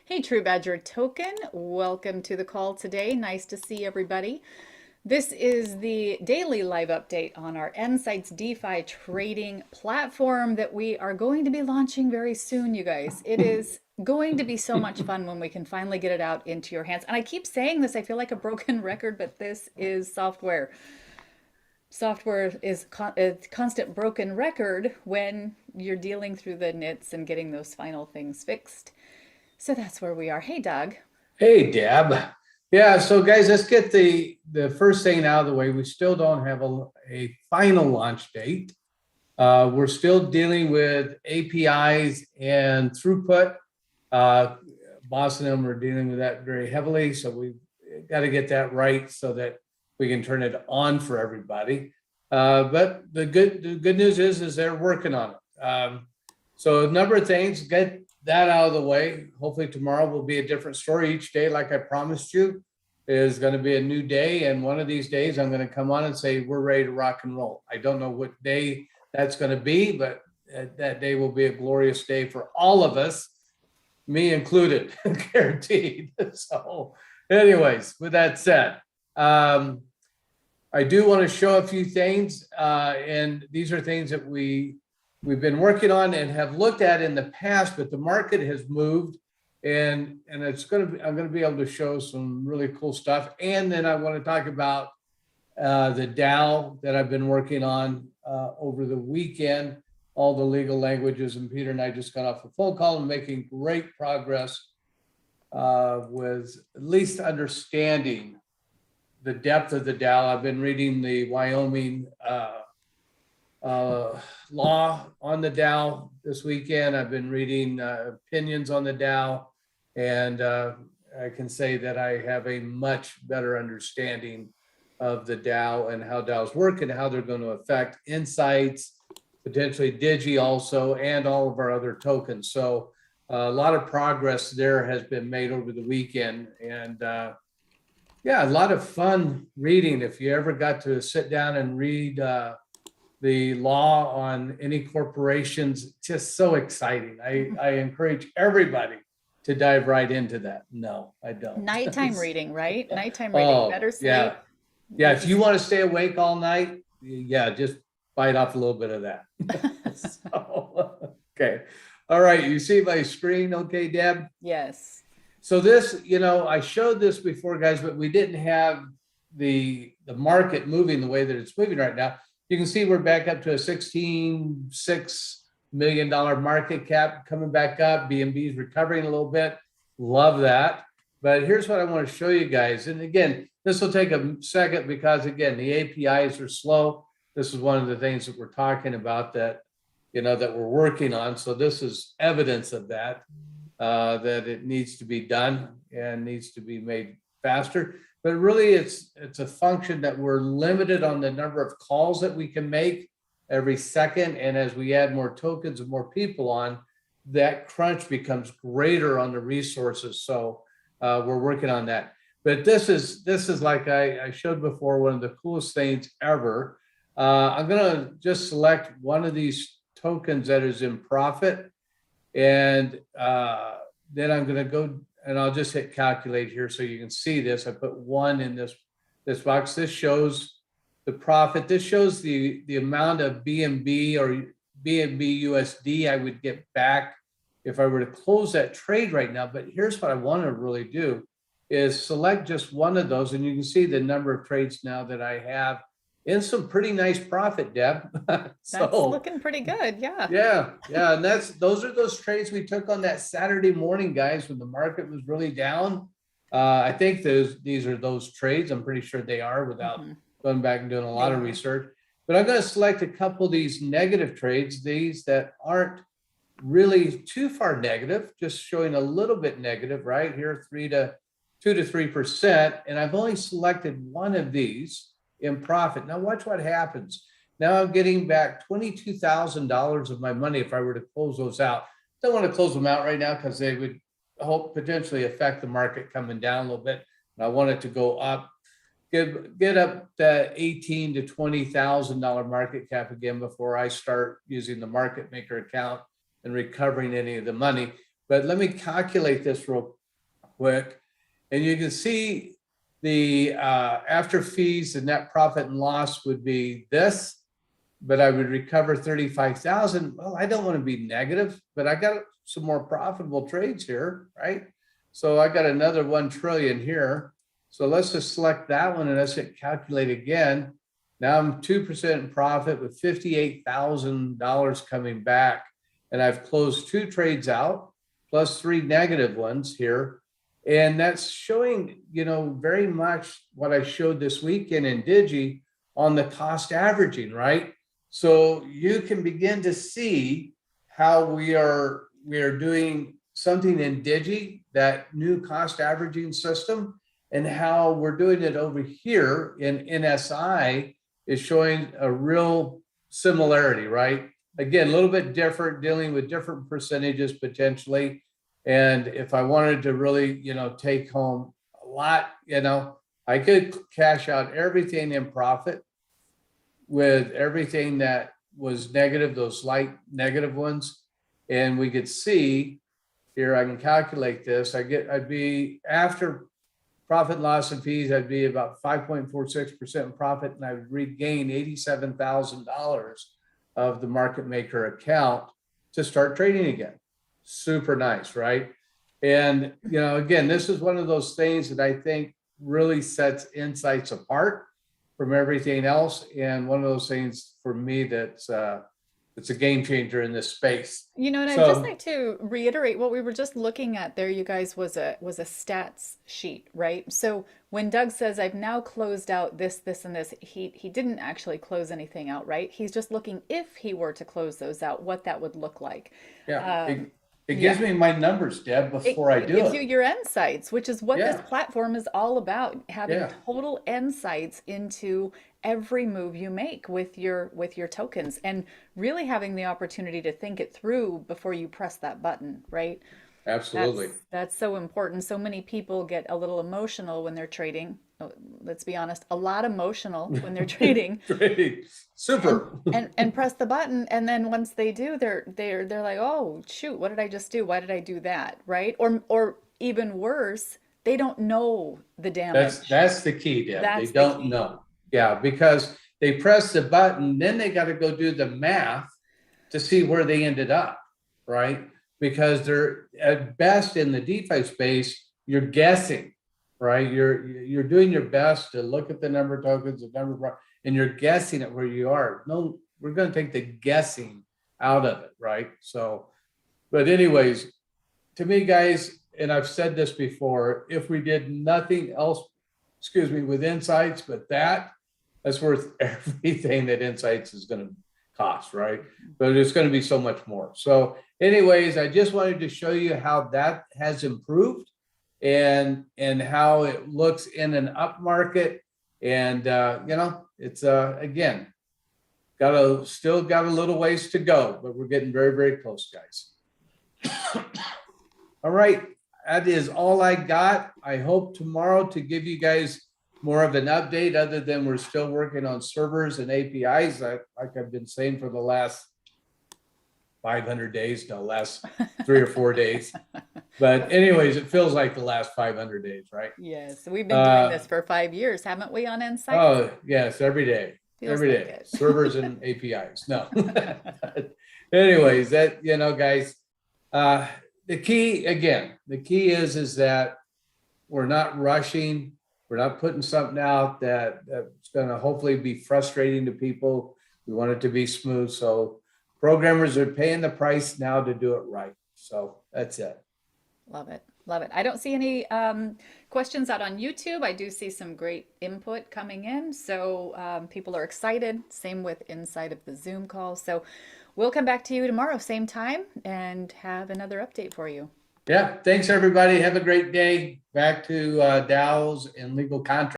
Hey, True Badger Token, welcome to the call today. Nice to see everybody. This is the daily live update on our nSights DeFi trading platform that we are going to be launching very soon, you guys. It is going to be so much fun when we can finally get it out into your hands. And I keep saying this, I feel like a broken record, but this is software. Software is a constant broken record when you're dealing through the nits and getting those final things fixed. So that's where we are. Hey, Doug. Hey, Deb. Yeah, so guys, let's get the first thing out of the way. We still don't have a final launch date. We're still dealing with APIs and throughput. Uh, Boss and them are dealing with that very heavily, so we got to get that right so that we can turn it on for everybody. But the good news is they're working on it. So a number of things, get that out of the way. Hopefully tomorrow will be a different story. Each day, like I promised you, is going to be a new day. And one of these days I'm going to come on and say, we're ready to rock and roll. I don't know what day that's going to be, but that day will be a glorious day for all of us, me included, guaranteed. So anyways, with that said, I do want to show a few things. And these are things that we've been working on and have looked at in the past, but the market has moved, and I'm going to be able to show some really cool stuff. And then I want to talk about the DAO that I've been working on over the weekend, all the legal languages, and Peter and I just got off a phone call and making great progress with at least understanding the depth of the DAO. I've been reading the Wyoming law on the DAO this weekend. I've been reading opinions on the DAO, and I can say that I have a much better understanding of the DAO and how DAOs work and how they're going to affect nSights, potentially Digi also, and all of our other tokens. So a lot of progress there has been made over the weekend, and yeah, a lot of fun reading. If you ever got to sit down and read the law on any corporations, just so exciting. I encourage everybody to dive right into that. No, I don't. Nighttime reading, right? Nighttime reading, Oh, better sleep. yeah. Yeah, if you want to stay awake all night, yeah, just bite off a little bit of that. So, okay. All right, you see my screen, okay, Deb? Yes. So this, I showed this before, guys, but we didn't have the market moving the way that it's moving right now. You can see we're back up to a $16.6 million market cap, coming back up. BNB is recovering a little bit. Love that. But here's what I want to show you guys. And again, this will take a second because, again, the APIs are slow. This is one of the things that we're talking about that we're working on. So this is evidence of that, that it needs to be done and needs to be made faster. But really, it's a function that we're limited on the number of calls that we can make every second. And as we add more tokens and more people on, that crunch becomes greater on the resources. So we're working on that. But this is like I showed before, one of the coolest things ever. I'm going to just select one of these tokens that is in profit. And then I'm going to go and I'll just hit calculate here so you can see this. I put one in this box. This shows the profit. This shows the amount of BNB or BNB USD I would get back if I were to close that trade right now. But here's what I want to really do is select just one of those, and you can see the number of trades now that I have in some pretty nice profit, Deb. That's looking pretty good. Yeah. Yeah. And those are those trades we took on that Saturday morning, guys, when the market was really down. I think these are those trades. I'm pretty sure they are without going back and doing a lot of research. But I'm going to select a couple of these negative trades, these that aren't really too far negative, just showing a little bit negative, right? Here, 2 to 3%. And I've only selected one of these in profit. Now watch what happens. Now I'm getting back $22,000 of my money if I were to close those out. Don't want to close them out right now because they would potentially affect the market coming down a little bit. And I want it to go up, get up that $18,000 to $20,000 market cap again before I start using the market maker account and recovering any of the money. but let me calculate this real quick. And you can see the after fees, the net profit and loss would be this, but I would recover 35,000. Well, I don't want to be negative, but I got some more profitable trades here, right? So I got another 1 trillion here. So let's just select that one and let's hit calculate again. Now I'm 2% in profit with $58,000 coming back. And I've closed 2 trades out plus 3 negative ones here. And that's showing, very much what I showed this weekend in Digi on the cost averaging, right? So you can begin to see how we are doing something in Digi, that new cost averaging system, and how we're doing it over here in NSI is showing a real similarity, right? Again, a little bit different, dealing with different percentages potentially. And if I wanted to really, take home a lot, I could cash out everything in profit with everything that was negative, those light negative ones. And we could see here, I can calculate this. I'd be after profit and loss and fees, I'd be about 5.46% in profit, and I would regain $87,000 of the market maker account to start trading again. Super nice, right? And, again, this is one of those things that I think really sets nSights apart from everything else. And one of those things for me that's it's a game changer in this space. And I'd just like to reiterate what we were just looking at there, you guys, was a stats sheet, right? So when Doug says I've now closed out this, and this, he didn't actually close anything out, right? He's just looking, if he were to close those out, what that would look like. Yeah. It gives me my numbers, Deb, before I do it. It gives you your nSights, which is what this platform is all about, having total nSights into every move you make with your tokens, and really having the opportunity to think it through before you press that button, right? Absolutely. That's so important. So many people get a little emotional when they're trading. Let's be honest, a lot emotional when they're trading. Trading. Super. And press the button, and then once they do, they're like, oh shoot, what did I just do? Why did I do that? Right? Or even worse, they don't know the damage. That's the key, Deb. They don't know. Yeah, because they press the button, then they got to go do the math to see where they ended up, right? Because they're at best in the DeFi space, you're guessing, right? You're doing your best to look at the number of tokens, and you're guessing at where you are. No, we're going to take the guessing out of it, right? So, but anyways, to me, guys, and I've said this before, if we did nothing else, with nSights, but that's worth everything that nSights is going to cost, right? But it's going to be so much more. So anyways, I just wanted to show you how that has improved and how it looks in an up market. And, it's, again, still got a little ways to go, but we're getting very, very close, guys. All right. That is all I got. I hope tomorrow to give you guys more of an update, other than we're still working on servers and APIs, like I've been saying for the last 500 days, no, last 3 or 4 days. But anyways, it feels like the last 500 days, right? Yes, we've been doing this for 5 years, haven't we, on nSights? Oh, yes, every day. Feels every like day. it. Servers and APIs. No. Anyways, that, guys, the key is that we're not rushing. We're not putting something out that's going to hopefully be frustrating to people. We want it to be smooth. So programmers are paying the price now to do it right. So that's it. Love it. Love it. I don't see any questions out on YouTube. I do see some great input coming in. So people are excited. Same with inside of the Zoom call. So we'll come back to you tomorrow, same time, and have another update for you. Yeah. Thanks, everybody. Have a great day. Back to DAOs and legal contracts.